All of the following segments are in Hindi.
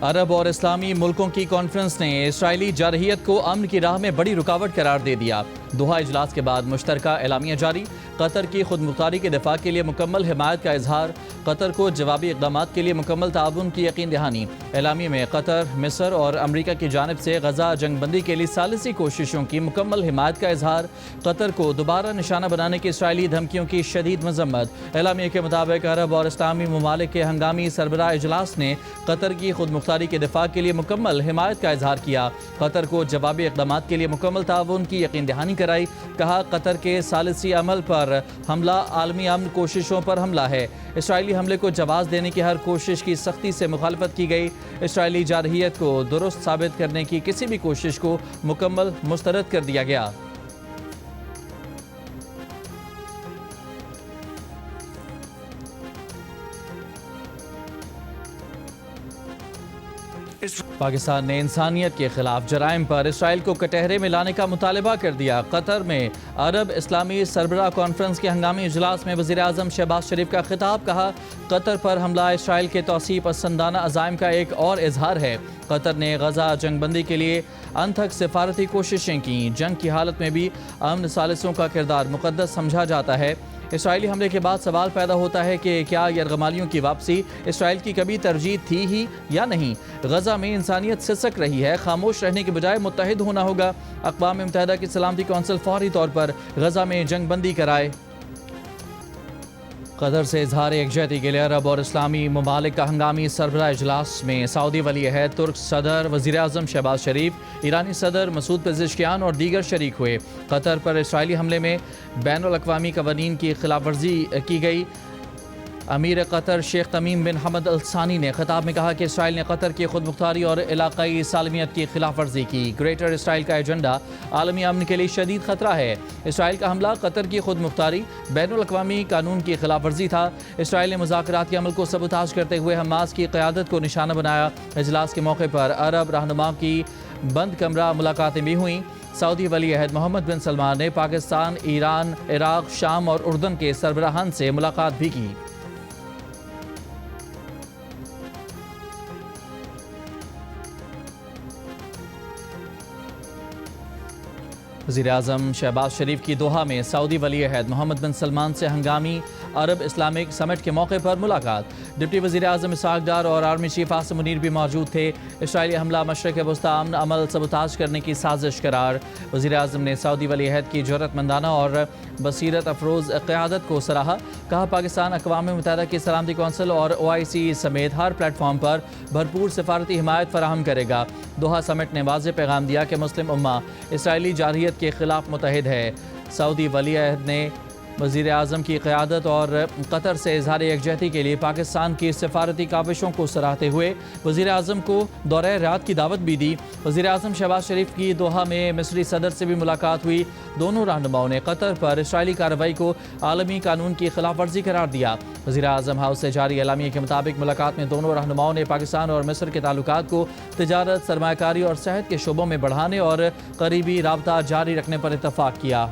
अरब और इस्लामी मुल्कों की कॉन्फ्रेंस ने इसराइली जारहियत को अमन की राह में बड़ी रुकावट करार दे दिया। दोहा इजलास के बाद मुश्तरका एलामिया जारी। कतर की खुद मुख्तारी के दिफा के लिए मुकम्मल हिमायत का इजहार। कतर को जवाबी इक़दाम के लिए मुकम्मल ताउन की यकीन दहानी। एलामी में कतर, मिस्र और अमरीका की जानिब से गजा जंगबंदी के लिए सालिसी कोशिशों की मुकम्मल हिमायत का इजहार। कतर को दोबारा निशाना बनाने की इसराइली धमकियों की शदीद मजम्मत। एलामिया के मुताबिक अरब और इस्लामी ममालिक के हंगामी सरबराह इजलास ने कतर की खुद मुख्तारी के दिफा के लिए मुकम्मल हिमायत का इजहार किया। कतर को जवाबी इक़दाम के लिए मुकम्मल ताउन की यकीन दहानी कराई। कहा, कतर के सालिसी अमल पर हमला आलमी अमन कोशिशों पर हमला है। इसराइली हमले को जवाब देने की हर कोशिश की सख्ती से मुखालफत की गई। इसराइली जारहियत को दुरुस्त साबित करने की किसी भी कोशिश को मुकम्मल मुस्तरद कर दिया गया। पाकिस्तान ने इंसानियत के खिलाफ जराइम पर इसराइल को कटहरे में लाने का मुतालबा कर दिया। कतर में अरब इस्लामी सरबराह कॉन्फ्रेंस के हंगामी इजलास में वज़ीर आज़म शहबाज शरीफ का खिताब। कहा, कतर पर हमला इसराइल के तौसीब पसंदाना अज़ाइम का एक और इजहार है। कतर ने गजा जंगबंदी के लिए अनथक सिफारती कोशिशें की। जंग की हालत में भी अमन सालिसों का किरदार मुक़द्दस समझा जाता है। इसराइली हमले के बाद सवाल पैदा होता है कि क्या यरगमालियों की वापसी इसराइल की कभी तरजीह थी ही या नहीं। गजा में इंसानियत सिसक रही है। खामोश रहने के बजाय मुत्तहिद होना होगा। अक़वाम मुत्तहिदा की सलामती कौंसिल फौरी तौर पर गजा में जंगबंदी कराए। कतर से इजहार यकजहती के लिए अरब और इस्लामी ममालिक का हंगामी सरबराह इजलास में सऊदी वली अहद, तुर्क सदर वज़ीर आज़म शहबाज शरीफ, ईरानी सदर मसूद पेज़ेश्कियान और दीगर शरीक हुए। कतर पर इसराइली हमले में बैनुल अक़वामी कवानीन की खिलाफ वर्जी की गई। अमीर कतर शेख तमीम बिन हमद अल सानी ने खिताब में कहा कि इसराइल ने कतर की खुद मुख्तारी और इलाकाई सालमियत की खिलाफ वर्जी की। ग्रेटर इसराइल का एजेंडा आलमी अमन के लिए शदीद खतरा है। इसराइल का हमला कतर की खुद मुख्तारी, बैनुल अक़वामी कानून की खिलाफ वर्जी था। इसराइल ने मुज़ाकराती अमल को सबूताज करते हुए हमास की क़यादत को निशाना बनाया। इजलास के मौके पर अरब रहनुमाओं की बंद कमरा मुलाकातें भी हुईं। सऊदी वली अहद मोहम्मद बिन सलमान ने पाकिस्तान, ईरान, इराक़, शाम और उर्दन के सरबराहान से मुलाकात भी की। वज़ीर आज़म शहबाज शरीफ की दोहा में सऊदी वली अहद मोहम्मद बिन सलमान से हंगामी अरब इस्लामिक समिट के मौके पर मुलाकात। डिप्टी वज़ीर आज़म इसहाक़ डार और आर्मी चीफ आसिम मुनीर भी मौजूद थे। इसराइली हमला मशरक़ वस्ता अमन अमल सबूताज करने की साजिश करार। वज़ीर आज़म ने सऊदी वली अहद की जुर्रतमंदाना और बसीरत अफरोज़ क़यादत को सराहा। कहा, पाकिस्तान अक़वाम मुत्तहिदा की सलामती कौंसिल और OIC समेत हर प्लेटफॉर्म पर भरपूर सिफारती हिमायत फराहम करेगा। दोहा समिट ने वाज़ेह पैगाम दिया कि मुस्लिम उम्मा इसराइली जारहियत के खिलाफ मुत्तहिद है। सऊदी वली अहद ने वज़ीर आज़म की क़यादत और कतर से इज़हार यकजहती के लिए पाकिस्तान की सिफारती काविशों को सराहते हुए वज़ीर आज़म को दौरे रियाद की दावत भी दी। वज़ीर आज़म शहबाज शरीफ की दोहा में मिस्री सदर से भी मुलाकात हुई। दोनों रहनुमाओं ने कतर पर इसराइली कार्रवाई को आलमी कानून की खिलाफ वर्जी करार दिया। वज़ीर आज़म हाउस से जारी एलामिया के मुताबिक मुलाकात में दोनों रहनुमाओं ने पाकिस्तान और मिस्र के ताल्लुकात को तिजारत, सरमायाकारी और सेहत के शोबों में बढ़ाने और करीबी राबता जारी रखने पर इत्तफाक किया।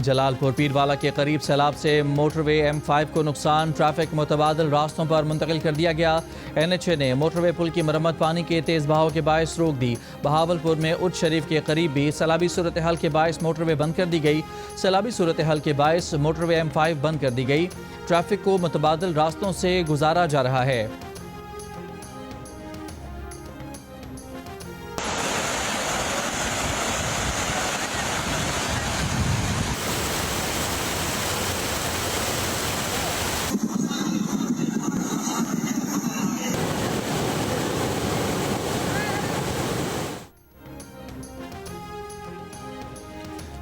जलालपुर पीरवाला के करीब सैलाब से मोटरवे M5 को नुकसान। ट्रैफिक मुतबादल रास्तों पर मुंतकिल कर दिया गया। NHA ने मोटरवे पुल की मरम्मत पानी के तेज़ बहाव के बायस रोक दी। बहावलपुर में उच्च शरीफ के करीब भी सैलाबी सूरत हाल के बायस मोटरवे बंद कर दी गई। सैलाबी सूरत हाल के बायस मोटरवे M5 बंद कर दी गई। ट्रैफिक को मुतबादल रास्तों से गुजारा जा रहा है।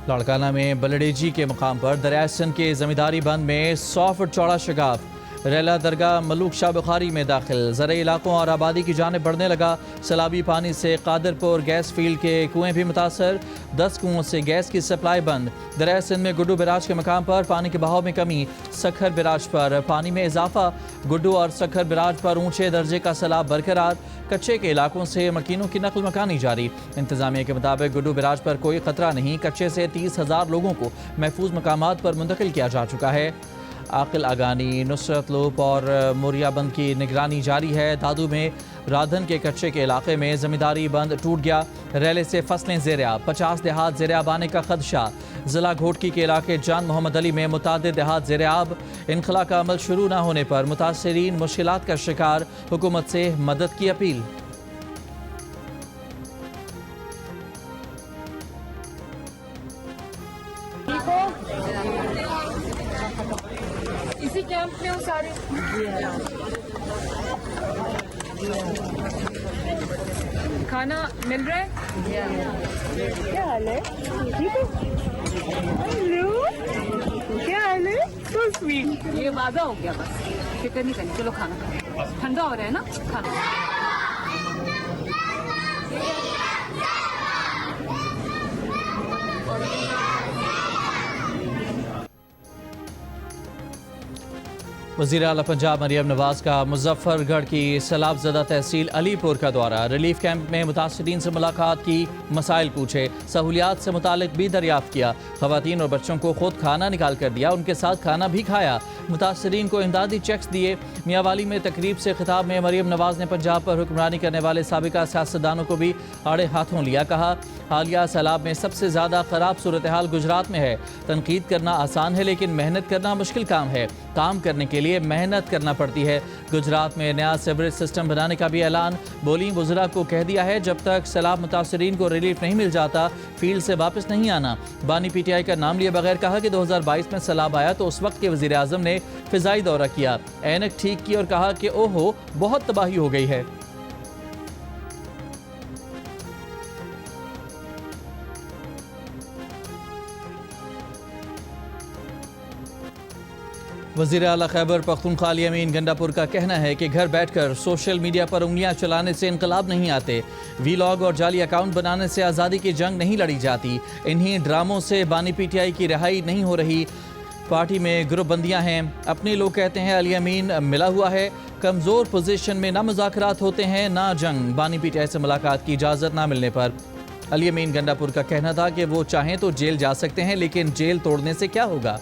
लाड़काना में बलडेजी के मुकाम पर दरिया सिंध के जमींदारी बंद में 100 फुट चौड़ा शगाफ। रेला दरगाह मलूक शाह बुखारी में दाखिल। ज़रई इलाकों और आबादी की जानिब बढ़ने लगा सैलाबी पानी से कादरपुर गैस फील्ड के कुएं भी मुतासर। 10 कुओं से गैस की सप्लाई बंद। दरिया सिंध में गुड्डू बैराज के मकाम पर पानी के बहाव में कमी। सखर बैराज पर पानी में इजाफा। गुड्डू और सखर बैराज पर ऊंचे दर्जे का सैलाब बरकरार। कच्चे के इलाकों से मकीनों की नकल मकानी जारी। इंतजामिया के मुताबिक गुड्डू बैराज पर कोई खतरा नहीं। कच्चे से 30,000 लोगों को महफूज मकामात पर मुंतकिल किया जा चुका है। आकिल आगानी, नुसरत लोप और मोरियाबंद की निगरानी जारी है। दादू में राधन के कच्चे के इलाके में जमींदारी बंद टूट गया। रेले से फसलें ज़ेर-ए-आब, 50 देहात ज़ेर-ए-आब आने का खदशा। ज़िला घोटकी के इलाके जान मोहम्मद अली में मुतादिद देहात ज़ेर-ए-आब। इनखला का अमल शुरू न होने पर मुतासरीन मुश्किलात का शिकार। हुकूमत से मदद की अपील। इसी कैंप में वो सारे खाना मिल रहा है। क्या हाल है? ठीक है। हेलो, क्या हाल है? तो स्वीट। ये वादा हो गया, बस फिक्र नहीं करनी। चलो खाना खाओ, ठंडा हो रहा है ना खाना। वज़ीर आला पंजाब मरियम नवाज का मुजफ्फरगढ़ की सैलाबज़दा तहसील अलीपुर का दौरा। रिलीफ कैंप में मुतासरीन से मुलाकात की, मसाइल पूछे, सहूलियात से मुतालिक भी दरियाफ्त किया। ख़वातीन और बच्चों को खुद खाना निकाल कर दिया, उनके साथ खाना भी खाया। मुतासरीन को इमदादी चेक्स दिए। मियांवाली में तकरीब से खिताब में मरियम नवाज ने पंजाब पर हुक्मरानी करने वाले साबिका सियासतदानों को भी आड़े हाथों लिया। कहा, हालिया सैलाब में सबसे ज़्यादा ख़राब सूरत हाल गुजरात में है। तनकीद करना आसान है लेकिन मेहनत करना मुश्किल काम है। काम करने के लिए मेहनत करना पड़ती है। गुजरात में नया सीवरेज सिस्टम बनाने का भी ऐलान। बोली, वज़रा को कह दिया है जब तक सैलाब मुतासरीन को रिलीफ नहीं मिल जाता फील्ड से वापस नहीं आना। बानी PTI का नाम लिए बगैर कहा कि 2022 में सैलाब आया तो उस वक्त के वज़ीर आज़म ने फ़िज़ाई दौरा किया, ऐनक ठीक की और कहा कि ओहो बहुत तबाही हो गई है। वज़ीर आला खैबर पख्तूनख्वा अली अमीन गंडापुर का कहना है कि घर बैठकर सोशल मीडिया पर उंगलियां चलाने से इनकलाब नहीं आते। वीलॉग और जाली अकाउंट बनाने से आज़ादी की जंग नहीं लड़ी जाती। इन्हीं ड्रामों से बानी PTI की रिहाई नहीं हो रही। पार्टी में ग्रुप बंदियाँ हैं। अपने लोग कहते हैं अली अमीन मिला हुआ है। कमज़ोर पोजीशन में ना मुज़ाकरात होते हैं ना जंग। बानी PTI से मुलाकात की इजाज़त ना मिलने पर अली अमीन गंडापुर का कहना था कि वो चाहें तो जेल जा सकते हैं लेकिन जेल तोड़ने से क्या होगा।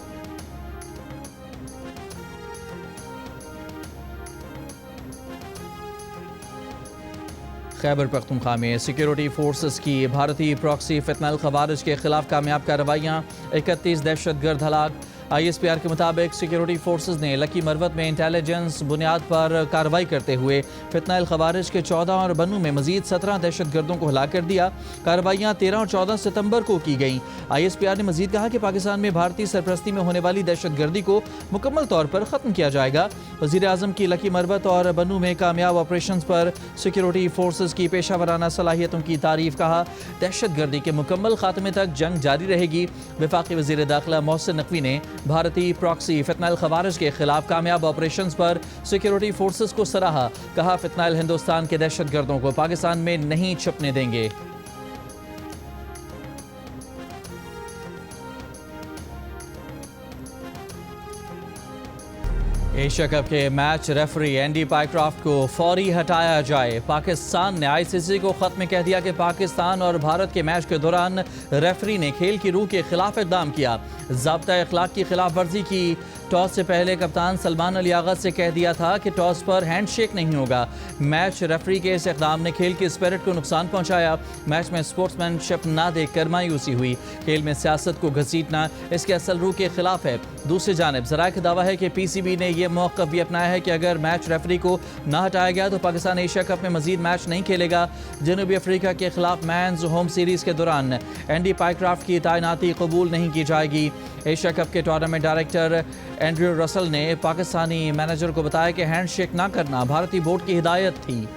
खैबर पख्तूनख्वा में सिक्योरिटी फोर्सेस की भारतीय प्रॉक्सी फितनल खवारिज के खिलाफ कामयाब कार्रवाइयाँ। 31 दहशतगर्द हलाक। ISPR के मुताबिक सिक्योरिटी फोर्सेस ने लकी मरवत में इंटेलिजेंस बुनियाद पर कार्रवाई करते हुए फितनल खवारिज के 14 और बनू में मजीद 17 दहशतगर्दों को हलाक कर दिया। कार्रवाइयाँ 13 और 14 सितंबर को की गईं। ISPR ने मजीद कहा कि पाकिस्तान में भारतीय सरपरस्ती में होने वाली दहशतगर्दी को मुकम्मल तौर पर ख़त्म किया जाएगा। वज़ीर आज़म की लकी मरवत और बनू में कामयाब ऑपरेशन पर सिक्योरिटी फोर्सेस की पेशावराना सलाहियतों की तारीफ। कहा, दहशतगर्दी के मुकम्मल खात्मे तक जंग जारी रहेगी। वफाकी वज़ीर दाखिला मोहसिन नकवी ने भारतीय प्रॉक्सी फितनल खवारिज के खिलाफ कामयाब ऑपरेशंस पर सिक्योरिटी फोर्सेस को सराहा। कहा, फितनल हिंदुस्तान के दहशतगर्दों को पाकिस्तान में नहीं छुपने देंगे। एशिया कप के मैच रेफरी एंडी पाइक्रॉफ्ट को फौरी हटाया जाए। पाकिस्तान ने ICC को खत में कह दिया कि पाकिस्तान और भारत के मैच के दौरान रेफरी ने खेल की रूह के खिलाफ इक़दाम किया, ज़ाब्ता अखलाक की खिलाफ वर्जी की। टॉस से पहले कप्तान सलमान अली आगा से कह दिया था कि टॉस पर हैंडशेक नहीं होगा। मैच रेफरी के इस इक़दाम ने खेल की स्पिरिट को नुकसान पहुंचाया। मैच में स्पोर्ट्समैनशिप ना देखकर मायूसी हुई। खेल में सियासत को घसीटना इसके असल रूह के खिलाफ है। दूसरी जानिब ज़राए का दावा है कि PCB ने यह मौक़िफ़ भी अपनाया है कि अगर मैच रेफरी को ना हटाया गया तो पाकिस्तान एशिया कप में मजीद मैच नहीं खेलेगा। जनूबी अफ्रीका के खिलाफ मैंस होम सीरीज़ के दौरान एंडी पाइक्रॉफ्ट की तैनाती कबूल नहीं की जाएगी। एशिया कप के टूर्नामेंट डायरेक्टर एंड्रयू रसल ने पाकिस्तानी मैनेजर को बताया कि हैंडशेक ना करना भारतीय बोर्ड की हिदायत थी।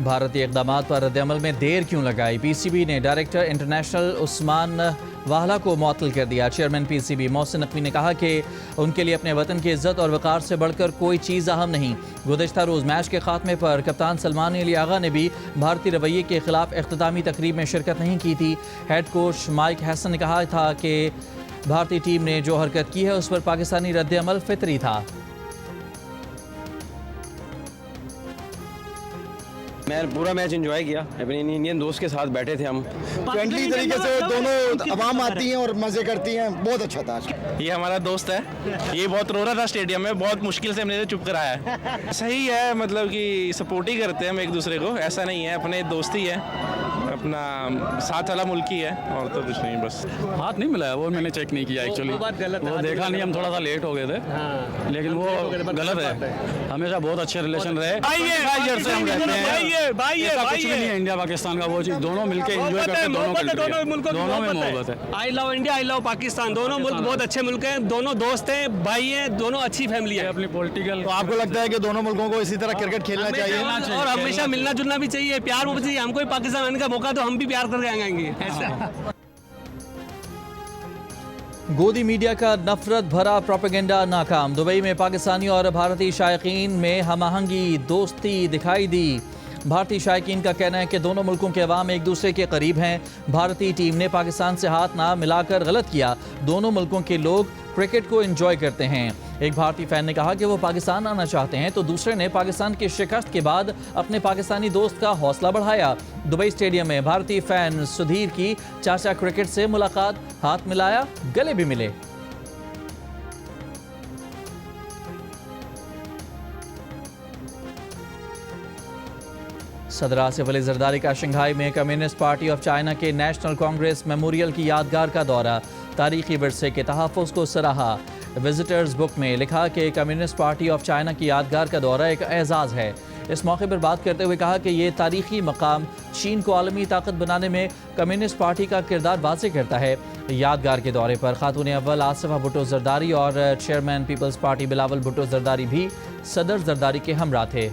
भारतीय इक़दामात पर रद्दअमल में देर क्यों लगाई? पीसीबी ने डायरेक्टर इंटरनेशनल उस्मान वाहला को मुअत्तल कर दिया। चेयरमैन पीसीबी मोहसिन नकवी ने कहा कि उनके लिए अपने वतन की इज्जत और वक़ार से बढ़कर कोई चीज़ अहम नहीं। गुज़श्ता रोज़ मैच के खात्मे पर कप्तान सलमान अली आगा ने भी भारतीय रवैये के खिलाफ इख्तितामी तकरीब में शिरकत नहीं की थी। हेड कोच माइक हैसन ने कहा था कि भारतीय टीम ने जो हरकत की है उस पर पाकिस्तानी रद्दअमल फितरी था। मैं पूरा मैच एंजॉय किया, अपने इंडियन दोस्त के साथ बैठे थे हम। फ्रेंडली तरीके से दोनों अवाम आती हैं और मज़े करती हैं, बहुत अच्छा था। ये हमारा दोस्त है, ये बहुत रो रहा था स्टेडियम में, बहुत मुश्किल से हमने चुप कराया है। सही है, मतलब कि सपोर्ट ही करते हैं हम एक दूसरे को, ऐसा नहीं है, अपने दोस्ती है, अपना साथ वाला मुल्क ही है और तो कुछ नहीं। बस हाथ नहीं मिला है, वो मैंने चेक नहीं किया एक्चुअली, वो देखा नहीं, हम थोड़ा सा लेट हो गए थे। लेकिन वो गलत है, हमेशा बहुत अच्छे रिलेशन रहे। कुछ भी नहीं है इंडिया पाकिस्तान का, वो चीज़ दोनों मिलके एंजॉय करते हैं, दोनों में मोहब्बत है। I love India, I love Pakistan, दोनों मुल्क बहुत अच्छे मुल्क हैं, दोनों दोस्त हैं, भाई हैं, दोनों अच्छी फैमिली है। अपनी पॉलिटिकल, तो आपको लगता है कि दोनों मुल्कों को इसी तरह क्रिकेट खेलना चाहिए और हमेशा मिलना जुलना भी चाहिए, प्यार मुझे चाहिए। हमको पाकिस्तान आने का मौका तो हम भी प्यार करके आएंगे ऐसा। गोदी मीडिया का नफरत भरा प्रोपेगेंडा नाकाम। दुबई में पाकिस्तानी और भारतीय शायकीन में हमआहंगी दोस्ती दिखाई दी। भारतीय शायकीन का कहना है कि दोनों मुल्कों के अवाम एक दूसरे के करीब हैं। भारतीय टीम ने पाकिस्तान से हाथ ना मिलाकर गलत किया। दोनों मुल्कों के लोग क्रिकेट को एंजॉय करते हैं। एक भारतीय फैन ने कहा कि वो पाकिस्तान आना चाहते हैं, तो दूसरे ने पाकिस्तान की शिकस्त के बाद अपने पाकिस्तानी दोस्त का हौसला बढ़ाया। दुबई स्टेडियम में भारतीय फैन सुधीर की चाचा क्रिकेट से मुलाकात, हाथ मिलाया, गले भी मिले। सदर आसिफ अली जरदारी का शंघाई में कम्युनिस्ट पार्टी ऑफ चाइना के नेशनल कांग्रेस मेमोरियल की यादगार का दौरा, तारीखी विरसे के तहफ़्फ़ुज़ को सराहा। विजिटर्स बुक में लिखा कि कम्युनिस्ट पार्टी ऑफ चाइना की यादगार का दौरा एक एजाज़ है। इस मौके पर बात करते हुए कहा कि ये तारीखी मकाम चीन को आलमी ताकत बनाने में कम्युनिस्ट पार्टी का किरदार वाज़ेह करता है। यादगार के दौरे पर खातून अव्वल आसिफा भुट्टो जरदारी और chairman Peoples Party Bilawal Bhutto Zardari भी सदर जरदारी के हमरा थे।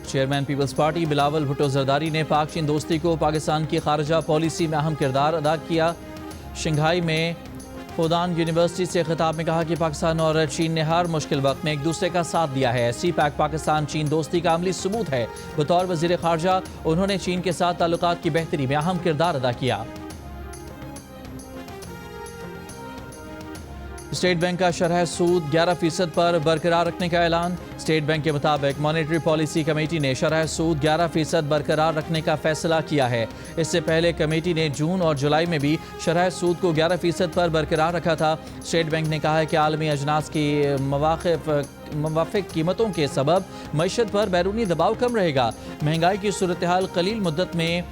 Chairman Peoples Party Bilawal Bhutto Zardari ने पाक चीन दोस्ती को पाकिस्तान की खारजा पॉलिसी में अहम किरदार अदा किया। शंघाई में फुदान यूनिवर्सिटी से खिताब में कहा कि पाकिस्तान और चीन ने हर मुश्किल वक्त में एक दूसरे का साथ दिया है। CPAC पाकिस्तान चीन दोस्ती का अमली सबूत है। बतौर वज़ीर ख़ारजा उन्होंने चीन के साथ ताल्लुकात की बेहतरी में अहम किरदार अदा किया। स्टेट बैंक का शरह सूद 11% पर बरकरार रखने का ऐलान। स्टेट बैंक के मुताबिक मॉनेटरी पॉलिसी कमेटी ने शरह सूद 11% बरकरार रखने का फैसला किया है। इससे पहले कमेटी ने जून और जुलाई में भी शरह सूद को 11% पर बरकरार रखा था। स्टेट बैंक ने कहा है कि आलमी अजनास की मुवाफिक कीमतों के सबब मईशत पर बैरूनी दबाव कम रहेगा। महंगाई की सूरत हाल कलील मुद्दत में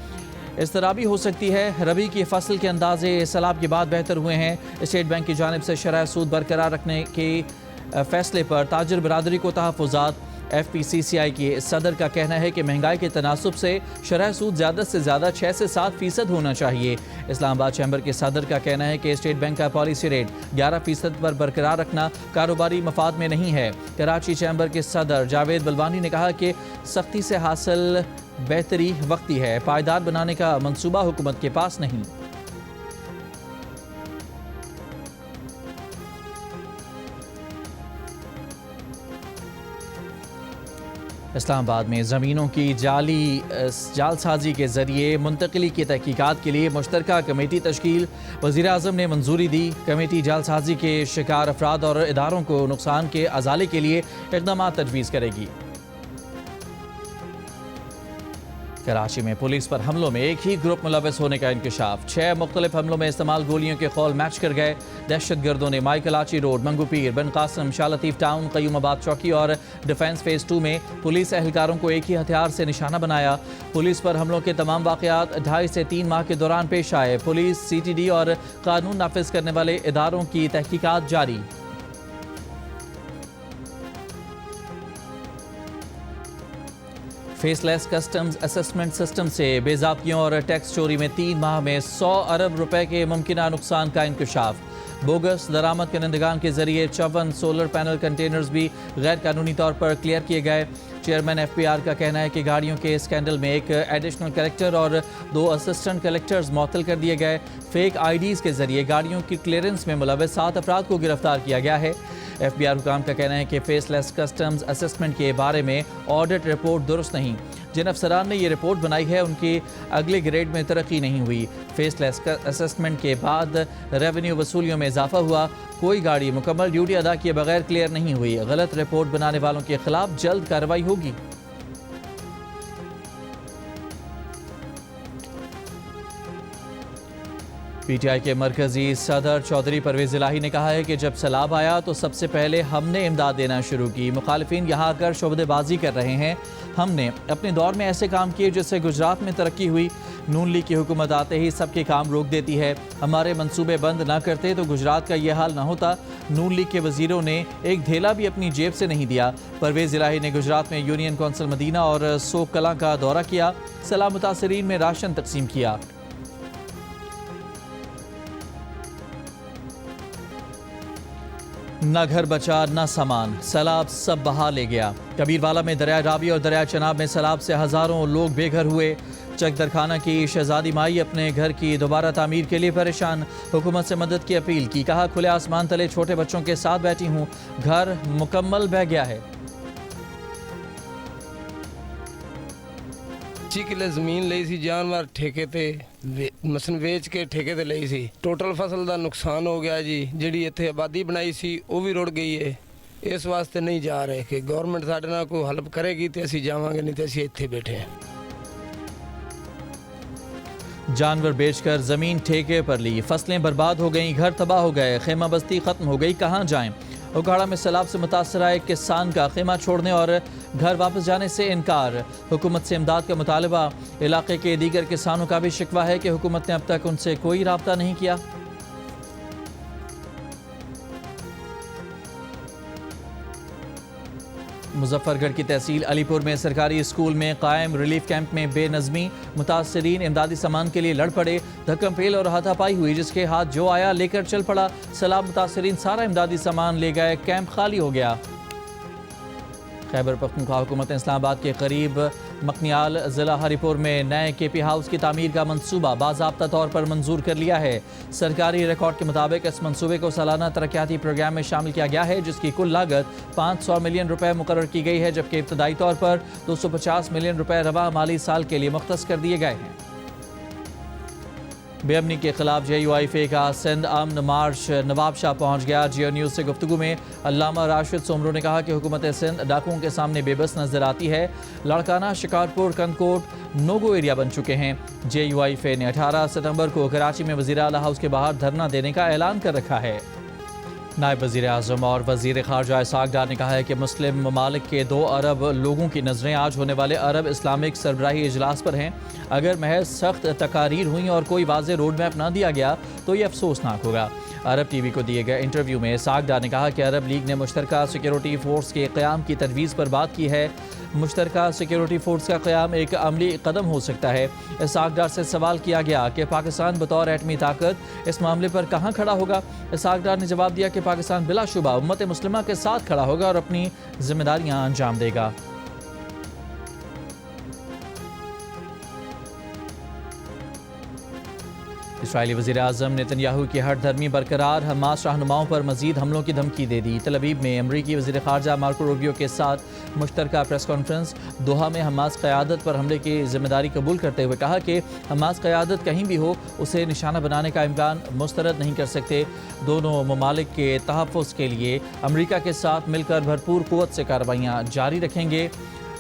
इस्तराबी हो सकती है। रबी की फसल के अंदाजे सैलाब के बाद बेहतर हुए हैं। स्टेट बैंक की जानिब से शरह सूद बरकरार रखने के फैसले पर ताजर बरादरी को तहफ़्फ़ुज़ात। FPCCI के सदर का कहना है कि महंगाई के तनासुब से शरह सूद ज़्यादा से ज़्यादा 6 से 7% होना चाहिए। इस्लामाबाद चैम्बर के सदर का कहना है कि स्टेट बैंक का पॉलिसी रेट 11% पर बरकरार रखना कारोबारी मफाद में नहीं है। कराची चैम्बर के सदर जावेद बलवानी ने कहा कि सख्ती से हासिल बेहतरी वक्ती है, पायदार बनाने का मंसूबा हुकूमत के पास नहीं। इस्लामाबाद में ज़मीनों की जालसाजी के ज़रिए मुंतकिली की तहकीकात के लिए मुश्तरका कमेटी तश्कील। वज़ीर आज़म ने मंजूरी दी। कमेटी जालसाजी के शिकार अफराद और इदारों को नुकसान के अजाले के लिए इक़दाम तजवीज़ करेगी। कराची में पुलिस पर हमलों में एक ही ग्रुप मुलविस होने का इंकशाफ। 6 मुख्तलिफ हमलों में इस्तेमाल गोलियों के खौल मैच कर गए। दहशतगर्दों ने माइकलाची रोड, मंगू पीर, बन कासम, शाह लतीफ़ टाउन, क़य्यूमाबाद चौकी और डिफेंस फेज़ 2 में पुलिस एहलकारों को एक ही हथियार से निशाना बनाया। पुलिस पर हमलों के तमाम वाक़यात 2.5 से 3 माह के दौरान पेश आए। पुलिस, CTD और कानून नाफिज करने वाले इदारों की तहकीकात जारी। फेसलेस कस्टम्स असेसमेंट सिस्टम से बेज़ाब्तियों और टैक्स चोरी में 3 माह में 100 अरब रुपए के मुमकिना नुकसान का इंकशाफ। बोगस दरामद करंदगान के जरिए 54 सोलर पैनल कंटेनर्स भी गैर कानूनी तौर पर क्लियर किए गए। चेयरमैन FPR का कहना है कि गाड़ियों के स्कैंडल में एक एडिशनल कलेक्टर और 2 असिस्टेंट कलेक्टर्स मुअत्तल कर दिए गए। फेक IDs के जरिए गाड़ियों की क्लियरेंस में मुलव्वस 7 अफराद को गिरफ्तार किया गया है। FBR हुकाम का कहना है कि फेसलेस कस्टम्स असेसमेंट के बारे में ऑडिट रिपोर्ट दुरुस्त नहीं। जिन अफसरान ने ये रिपोर्ट बनाई है उनकी अगले ग्रेड में तरक्की नहीं हुई। फेसलेस असेसमेंट के बाद रेवेन्यू वसूलियों में इजाफा हुआ। कोई गाड़ी मुकम्मल ड्यूटी अदा किए बगैर क्लियर नहीं हुई। गलत रिपोर्ट बनाने वालों के खिलाफ जल्द कार्रवाई होगी। PTI के मरकजी सदर चौधरी परवेज इलाही ने कहा है कि जब सैलाब आया तो सबसे पहले हमने इमदाद देना शुरू की। मुखालिफिन यहाँ आकर शोबदेबाजी कर रहे हैं। हमने अपने दौर में ऐसे काम किए जिससे गुजरात में तरक्की हुई। नून लीग की हुकूमत आते ही सबके काम रोक देती है। हमारे मंसूबे बंद ना करते तो गुजरात का ये हाल ना होता। नून लीग के वजीरों ने एक धेला भी अपनी जेब से नहीं दिया। परवेज इलाही ने गुजरात में यूनियन कौंसिल मदीना और सोक कलां का दौरा किया। सैलाब मुतासरीन में राशन तकसीम किया। न घर बचा न सामान, सैलाब सब बहा ले गया। कबीरवाला में दरिया रावी और दरिया चनाब में सैलाब से हज़ारों लोग बेघर हुए। चकदरखाना की शहजादी माई अपने घर की दोबारा तामीर के लिए परेशान। हुकूमत से मदद की अपील की। कहा खुले आसमान तले छोटे बच्चों के साथ बैठी हूँ, घर मुकम्मल बह गया है। 25 किले ਜ਼ਮੀਨ ਲਈ ਸੀ ਜਾਨਵਰ ਠੇਕੇ ਤੇ ਮਸਨ ਵੇਚ ਕੇ ਠੇਕੇ ਤੇ ਲਈ ਸੀ। ਟੋਟਲ ਫਸਲ ਦਾ ਨੁਕਸਾਨ ਹੋ ਗਿਆ ਜੀ। ਜਿਹੜੀ ਇੱਥੇ ਆਬਾਦੀ ਬਣਾਈ ਸੀ ਉਹ ਵੀ ਰੁੜ ਗਈ ਹੈ। ਇਸ ਵਾਸਤੇ ਨਹੀਂ ਜਾ ਰਹੇ ਕਿ ਗਵਰਨਮੈਂਟ ਸਾਡੇ ਨਾਲ ਕੋਈ ਹੈਲਪ ਕਰੇਗੀ ਤੇ ਅਸੀਂ ਜਾਵਾਂਗੇ, ਨਹੀਂ ਤੇ ਅਸੀਂ ਇੱਥੇ ਬੈਠੇ ਹਾਂ। जानवर बेचकर ज़मीन ठेके पर ली, फसलें बर्बाद हो गईं, घर तबाह हो गए, खेमा बस्ती ख़त्म हो गई, कहाँ जाएं। उकाड़ा में सैलाब से मुतासर एक किसान का खेमा छोड़ने और घर वापस जाने से इनकार। हुकूमत से इमदाद का मुतालबा। इलाके के दीगर किसानों का भी शिकवा है कि हुकूमत ने अब तक उनसे कोई राब्ता नहीं किया। मुजफ्फरगढ़ की तहसील अलीपुर में सरकारी स्कूल में कायम रिलीफ कैंप में बेनज़मी। मुतासरीन इमदादी सामान के लिए लड़ पड़े। धक्कम पेल और हाथापाई हुई। जिसके हाथ जो आया लेकर चल पड़ा। सैलाब मुतासरीन सारा इमदादी सामान ले गए। कैंप खाली हो गया। खैबर पख्तूनख्वा हुकूमत ने इस्लामाबाद के करीब मकनियाल ज़िला हरिपुर में नए KP हाउस की तामीर का मंसूबा बाज़ाब्ता तौर पर मंजूर कर लिया है। सरकारी रिकॉर्ड के मुताबिक इस मंसूबे को सालाना तरक्याती प्रोग्राम में शामिल किया गया है, जिसकी कुल लागत 500 मिलियन रुपए मुकर्रर की गई है, जबकि इब्तदाई तौर पर 250 मिलियन रुपए रवा माली साल के लिए मुख्तस कर दिए गए हैं। बेअमनी के खिलाफ JUIFA का सिंध अमन मार्च नवाब शाह पहुँच गया। जियो न्यूज़ से गुफ्तगू में अल्लामा राशिद सोमरो ने कहा कि हुकूमत सिंध डाकुओं के सामने बेबस नजर आती है। लड़काना, शिकारपुर, कनकोट नो-गो एरिया बन चुके हैं। JUIFA ने 18 सितंबर को कराची में वज़ीर आला हाउस के बाहर धरना देने का ऐलान कर रखा है। नायब वज़ीर आज़म और वज़ीर ख़ारजा इसाक डार ने कहा है कि मुस्लिम ममालिक के 2 अरब लोगों की नज़रें आज होने वाले अरब इस्लामिक सरबराही इजलास पर हैं। अगर महज सख्त तकारीर हुई और कोई वाज़ेह रोड मैप ना दिया गया तो ये अफसोसनाक होगा। अरब TV को दिए गए इंटरव्यू में इसाक डार ने कहा कि अरब लीग ने मुश्तरका सिक्योरिटी फोर्स के क़याम की तजवीज़ पर बात की है। मुश्तरका सिक्योरिटी फोर्स का क़याम एक अमली कदम हो सकता है। इसाक डार से सवाल किया गया कि पाकिस्तान बतौर एटमी ताकत इस मामले पर कहाँ खड़ा होगा। इसाक डार ने जवाब दिया कि पाकिस्तान बिलाशुबा उम्मत मुस्लिमा के साथ खड़ा होगा और अपनी जिम्मेदारियाँ अंजाम देगा। इस्राईली वज़ीर आज़म नेतन्याहू की हठधर्मी बरकरार। हमास रहनुमाओं पर मजीद हमलों की धमकी दे दी। तल अवीव में अमरीकी वज़ीर ख़ारजा मार्को रूबियो के साथ मुश्तरका प्रेस कॉन्फ्रेंस। दोहा में हमास क़यादत पर हमले की जिम्मेदारी कबूल करते हुए कहा कि हमास क़यादत कहीं भी हो उसे निशाना बनाने का इम्कान मुस्तरद नहीं कर सकते। दोनों ममालिक के तहफ़्फ़ुज़ के लिए अमरीका के साथ मिलकर भरपूर क़ुव्वत से कार्रवाइयाँ जारी रखेंगे।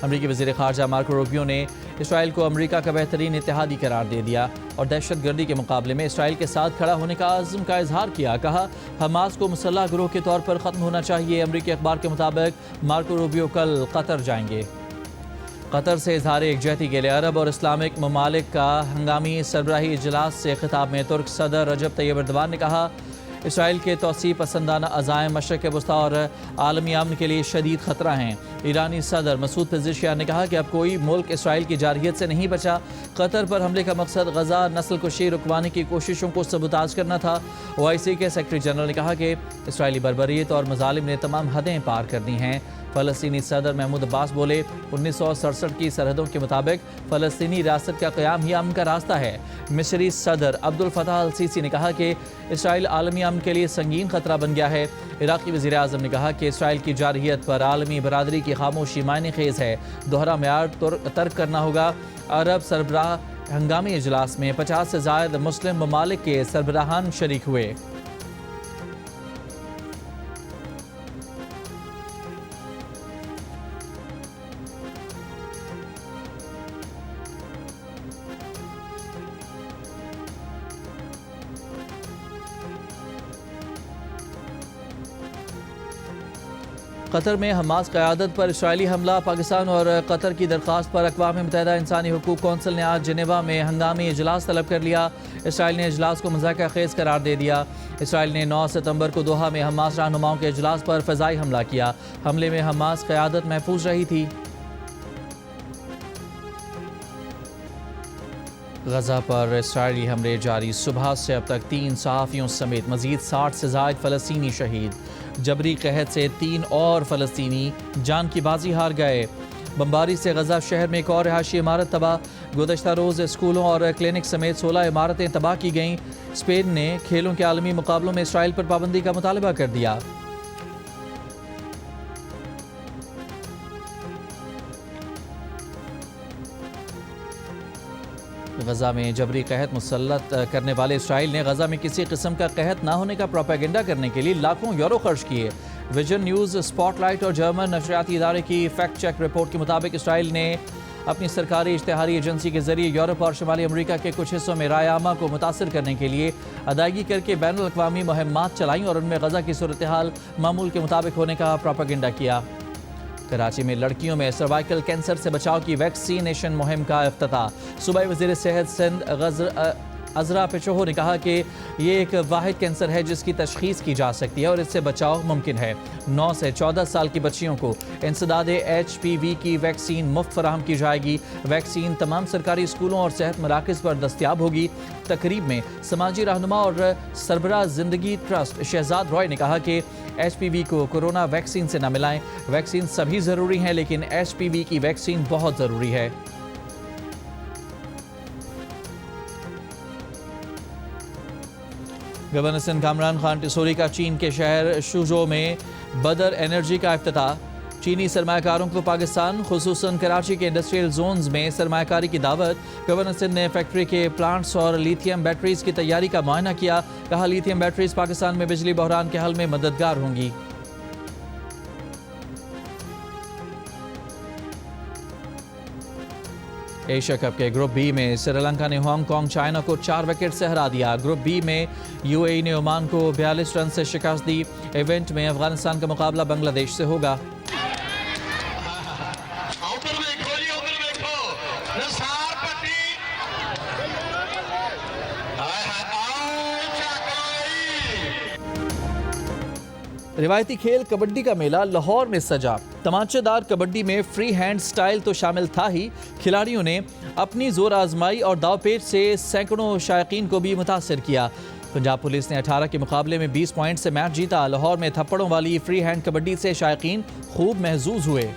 अमरीकी वज़ीर ख़ारजा मार्को रूबियो ने इसराइल को अमरीका का बेहतरीन इत्तेहादी करार दे दिया और दहशतगर्दी के मुकाबले में इसराइल के साथ खड़ा होने का आज़म का इजहार किया। कहा हमास को मुसल्लह गिरोह के तौर पर ख़त्म होना चाहिए। अमरीकी अखबार के मुताबिक मार्को रूबियो कल कतर जाएंगे। कतर से इजहार एकजहती के लिए अरब और इस्लामिक ममालिक का हंगामी सरबराही इजलास से खिताब में तुर्क सदर रजब तैयब एर्दोगान ने कहा इसराइल के तौसीब पसंदाना अज़ाइम मशरक़ वस्ता और आलमी अमन के लिए शदीद ख़तरा हैं। ईरानी सदर मसूद पेज़ेशियान ने कहा कि अब कोई मुल्क इसराइल की जारहियत से नहीं बचा। कतर पर हमले का मकसद गजा नस्ल कुशी रुकवाने की कोशिशों को सबूताज करना था। OIC के सेक्रेटरी जनरल ने कहा कि इसराइली बर्बरियत और मजालिम ने तमाम हदें पार कर दी हैं। फ़लस्तीनी सदर महमूद अब्बास बोले, 1967 की सरहदों के मुताबिक फ़लस्तीनी रियासत का क़याम ही अमन का रास्ता है। मिस्री सदर अब्दुल फताह अल सीसी ने कहा कि इसराइल आलमी अमन के लिए संगीन ख़तरा बन गया है। इराक़ी वज़ीर आज़म ने कहा कि इसराइल की जारहियत पर आलमी बरादरी की खामोशी मायने खेज़ है। दोहरा मेयार तर्क करना होगा। अरब सरबराह हंगामी इजलास में 50 से ज़ायद मुस्लिम ममालिक के सरबराहान शरीक हुए। कतर में हमास क़यादत पर इसराइली हमला। पाकिस्तान और कतर की दरख्वास्त पर अक़वाम मुत्तहिदा इंसानी हुकूक कौंसिल ने आज जिनेवा में हंगामी इजलास तलब कर लिया। इसराइल ने इजलास को मज़ाक़ खेज़ करार दे दिया। इसराइल ने 9 सितंबर को दोहा में हमास रहनुमाओं के इजलास पर फ़ज़ाई हमला किया। हमले में हमास क़यादत महफूज रही थी। गजा पर इसराइली हमले जारी। सुबह से अब तक 3 सहाफ़ियों समेत मज़ीद 60 से ज़ायद फ़लस्तीनी शहीद। जबरी कहत से 3 और फ़लस्तीनी जान की बाजी हार गए। बमबारी से गजा शहर में एक और रहायशी इमारत तबाह। गुज़श्ता रोज़ स्कूलों और क्लिनिक समेत 16 इमारतें तबाह की गईं। स्पेन ने खेलों के आलमी मुकाबलों में इसराइल पर पाबंदी का मुतालबा कर दिया। गजा में जबरी कहत मुसल्लत करने वाले इसराइल ने गजा में किसी किस्म का कहत ना होने का प्रोपेगेंडा करने के लिए लाखों यूरो खर्च किए। विजन न्यूज़, स्पॉटलाइट और जर्मन नशरियाती इदारे की फैक्ट चेक रिपोर्ट के मुताबिक इसराइल ने अपनी सरकारी इश्तिहारी एजेंसी के जरिए यूरोप और शुमाली अमरीका के कुछ हिस्सों में राय आमा को मुतासर करने के लिए अदायगी करके बैनुल अक़वामी मुहिम्मात चलाई और उनमें गजा की सूरत हाल मामूल के मुताबिक होने का प्रोपेगेंडा किया। कराची में लड़कियों में सर्वाइकल कैंसर से बचाव की वैक्सीनेशन मुहिम का इफ्तिताह। सूबाई वज़ीर सेहत सिंध अज़रा पेशोहो ने कहा कि ये एक वाहिद कैंसर है जिसकी तशख़ीस की जा सकती है और इससे बचाव मुमकिन है। 9 से 14 साल की बच्चियों को इंसदादे HPV की वैक्सीन मुफ्त फराहम की जाएगी। वैक्सीन तमाम सरकारी स्कूलों और सेहत मराकज़ पर दस्तियाब होगी। तकरीब में समाजी रहनुमा और सरबराह ज़िंदगी ट्रस्ट शहजाद रॉय ने कहा कि HPV को कोरोना वैक्सीन से न मिलाएं। वैक्सीन सभी ज़रूरी हैं लेकिन HPV की वैक्सीन बहुत ज़रूरी है। गवर्नर सिंध कामरान खान टिसोरी का चीन के शहर शुजो में बदर एनर्जी का इफ्तिताह। चीनी सरमायाकारों को पाकिस्तान खुसूसन कराची के इंडस्ट्रियल जोन्स में सरमायाकारी की दावत। गवर्नर सिंध ने फैक्ट्री के प्लांट्स और लिथियम बैटरीज की तैयारी का मुआयना किया। कहा लिथियम बैटरीज पाकिस्तान में बिजली बहरान के हल में मददगार होंगी। एशिया कप के ग्रुप बी में श्रीलंका ने हांगकांग चाइना को 4 विकेट से हरा दिया। ग्रुप बी में UAE ने ओमान को 42 रन से शिकस्त दी। इवेंट में अफगानिस्तान का मुकाबला बांग्लादेश से होगा। रिवायती खेल कबड्डी का मेला लाहौर में सजा। तमाचेदार कबड्डी में फ्री हैंड स्टाइल तो शामिल था ही, खिलाड़ियों ने अपनी जोर आजमाई और दावपेच से सैकड़ों शायकीन को भी मुतासर किया। पंजाब पुलिस ने 18 के मुकाबले में 20 पॉइंट से मैच जीता। लाहौर में थप्पड़ों वाली फ्री हैंड कबड्डी से शायकीन खूब महजूज हुए।